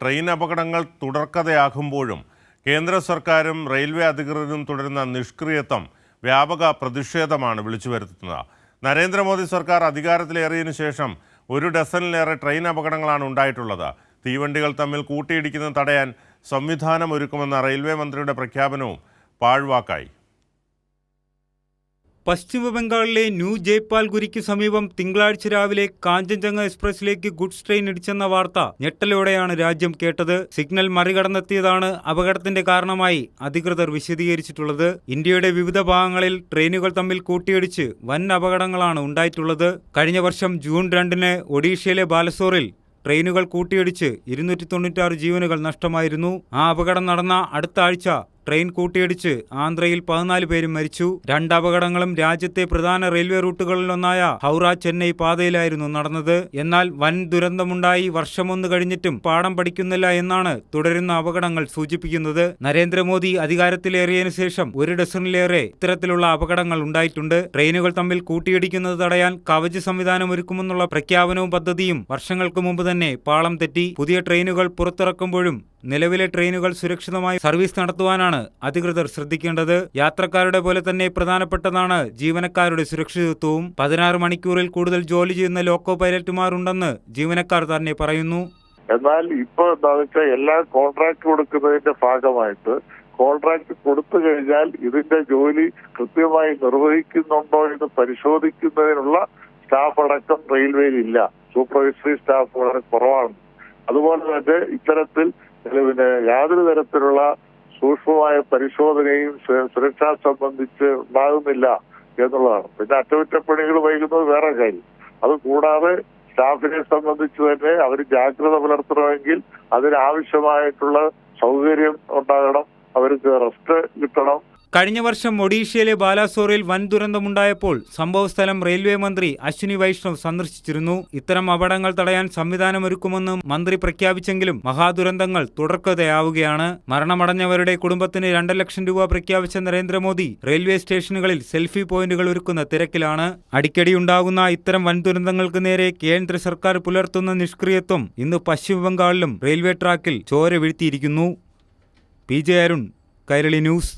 Train അപകടങ്ങൾ തുടർക്കഥയാകുമ്പോഴും കേന്ദ്ര സർക്കാരും റെയിൽവേ അധികൃതരും തുടരുന്ന നിഷ്ക്രിയത്വം വ്യാപക പ്രതിഷേധമാണ് വിളിച്ചു വരുത്തുന്നത്. നരേന്ദ്രമോദി സർക്കാർ അധികാരത്തിലേറിയതിനു ശേഷം 1 ഡസനിലേറെ ട്രെയിൻ അപകടങ്ങളാണ് ഉണ്ടായിട്ടുള്ളത്. തീവണ്ടികൾ തമ്മിൽ കൂട്ടിയിടിക്കുന്നത് തടയാൻ സംവിധാനം ഒരുക്കുമെന്ന റെയിൽവേ മന്ത്രിയുടെ പ്രഖ്യാപനവും പാഴ്വാക്കായി. പശ്ചിമ ബംഗാളിലെ ന്യൂ ജയ്പാൽഗുരിക്ക് സമീപം തിങ്കളാഴ്ച രാവിലെ കാഞ്ചൻജംഗ എക്സ്പ്രസിലേക്ക് ഗുഡ്സ് ട്രെയിൻ ഇടിച്ചെന്ന വാർത്ത ഞെട്ടലോടെയാണ് രാജ്യം കേട്ടത്. സിഗ്നൽ മറികടന്നെത്തിയതാണ് അപകടത്തിന്റെ കാരണമായി അധികൃതർ വിശദീകരിച്ചിട്ടുള്ളത്. ഇന്ത്യയുടെ വിവിധ ഭാഗങ്ങളിൽ ട്രെയിനുകൾ തമ്മിൽ കൂട്ടിയിടിച്ച് വൻ അപകടങ്ങളാണ് ഉണ്ടായിട്ടുള്ളത്. കഴിഞ്ഞ വർഷം ജൂൺ 2-ന് ഒഡീഷയിലെ ബാലസോറിൽ ട്രെയിനുകൾ കൂട്ടിയിടിച്ച് 296 ജീവനുകൾ നഷ്ടമായിരുന്നു. ആ അപകടം നടന്ന അടുത്ത ആഴ്ച ട്രെയിൻ കൂട്ടിയിടിച്ച് ആന്ധ്രയിൽ 14 പേരും മരിച്ചു. 2 അപകടങ്ങളും രാജ്യത്തെ പ്രധാന റെയിൽവേ റൂട്ടുകളിലൊന്നായ ഹൗറ ചെന്നൈ പാതയിലായിരുന്നു നടന്നത്. എന്നാൽ വൻ ദുരന്തമുണ്ടായി വർഷമൊന്നു കഴിഞ്ഞിട്ടും പാഠം പഠിക്കുന്നില്ല എന്നാണ് തുടരുന്ന അപകടങ്ങൾ സൂചിപ്പിക്കുന്നത്. നരേന്ദ്രമോദി അധികാരത്തിലേറിയതിനു ശേഷം 1 ഡസനിലേറെ ഇത്തരത്തിലുള്ള അപകടങ്ങൾ ഉണ്ടായിട്ടുണ്ട്. ട്രെയിനുകൾ തമ്മിൽ കൂട്ടിയിടിക്കുന്നത് തടയാൻ കവച് സംവിധാനം ഒരുക്കുമെന്നുള്ള പ്രഖ്യാപനവും പദ്ധതിയും വർഷങ്ങൾക്ക് മുമ്പ് തന്നെ പാളം തെറ്റി. പുതിയ ട്രെയിനുകൾ പുറത്തിറക്കുമ്പോഴും നിലവിലെ ട്രെയിനുകൾ സുരക്ഷിതമായി സർവീസ് നടത്തുവാനാണ് അധികൃതർ ശ്രദ്ധിക്കേണ്ടത്. യാത്രക്കാരുടെ പോലെ തന്നെ പ്രധാനപ്പെട്ടതാണ് ജീവനക്കാരുടെ സുരക്ഷിതത്വവും. 16 മണിക്കൂറിൽ കൂടുതൽ ജോലി ചെയ്യുന്ന ലോക്കോ പൈലറ്റുമാരുണ്ടെന്ന് ജീവനക്കാർ തന്നെ പറയുന്നു. എന്നാൽ ഇപ്പോൾ എന്താണെന്ന് വെച്ചാൽ എല്ലാ കോൺട്രാക്ട് കൊടുക്കുന്നതിന്റെ ഭാഗമായിട്ട് കോൺട്രാക്ട് കൊടുത്തു കഴിഞ്ഞാൽ ഇതിന്റെ ജോലി കൃത്യമായി നിർവഹിക്കുന്നുണ്ടോ എന്ന് പരിശോധിക്കുന്നതിനുള്ള സ്റ്റാഫ് അടക്കം റെയിൽവേയിൽ ഇല്ല. സൂപ്പർവൈസറി സ്റ്റാഫ് വളരെ കുറവാണ്. അതുപോലെ തന്നെ ഇത്തരത്തിൽ യാതൊരു തരത്തിലുള്ള സൂക്ഷ്മമായ പരിശോധനയും സുരക്ഷ സംബന്ധിച്ച് ഉണ്ടാകുന്നില്ല എന്നുള്ളതാണ്. പിന്നെ അറ്റകുറ്റപ്പണികൾ വൈകുന്നത് വേറെ കാര്യം. അതുകൂടാതെ സ്റ്റാഫിനെ സംബന്ധിച്ച് തന്നെ അവർ ജാഗ്രത പുലർത്തണമെങ്കിൽ അതിനാവശ്യമായിട്ടുള്ള സൗകര്യം ഉണ്ടാകണം, അവർക്ക് റെസ്റ്റ് കിട്ടണം. കഴിഞ്ഞ വർഷം ഒഡീഷയിലെ ബാലാസോറിൽ വൻ ദുരന്തമുണ്ടായപ്പോൾ സംഭവസ്ഥലം റെയിൽവേ മന്ത്രി അശ്വിനി വൈഷ്ണവ് സന്ദർശിച്ചിരുന്നു. ഇത്തരം അപകടങ്ങൾ തടയാൻ സംവിധാനമൊരുക്കുമെന്ന് മന്ത്രി പ്രഖ്യാപിച്ചെങ്കിലും മഹാദുരന്തങ്ങൾ തുടർക്കഥയാവുകയാണ്. മരണമടഞ്ഞവരുടെ കുടുംബത്തിന് 2 ലക്ഷം രൂപ പ്രഖ്യാപിച്ച നരേന്ദ്രമോദി റെയിൽവേ സ്റ്റേഷനുകളിൽ സെൽഫി പോയിന്റുകൾ ഒരുക്കുന്ന തിരക്കിലാണ്. അടിക്കടി ഉണ്ടാകുന്ന ഇത്തരം വൻ ദുരന്തങ്ങൾക്ക് നേരെ കേന്ദ്ര സർക്കാർ പുലർത്തുന്ന നിഷ്ക്രിയത്വം ഇന്ന് പശ്ചിമ ബംഗാളിലും റെയിൽവേ ട്രാക്കിൽ ചോര വീഴ്ത്തിയിരിക്കുന്നു. PJ Arun, Kairali news.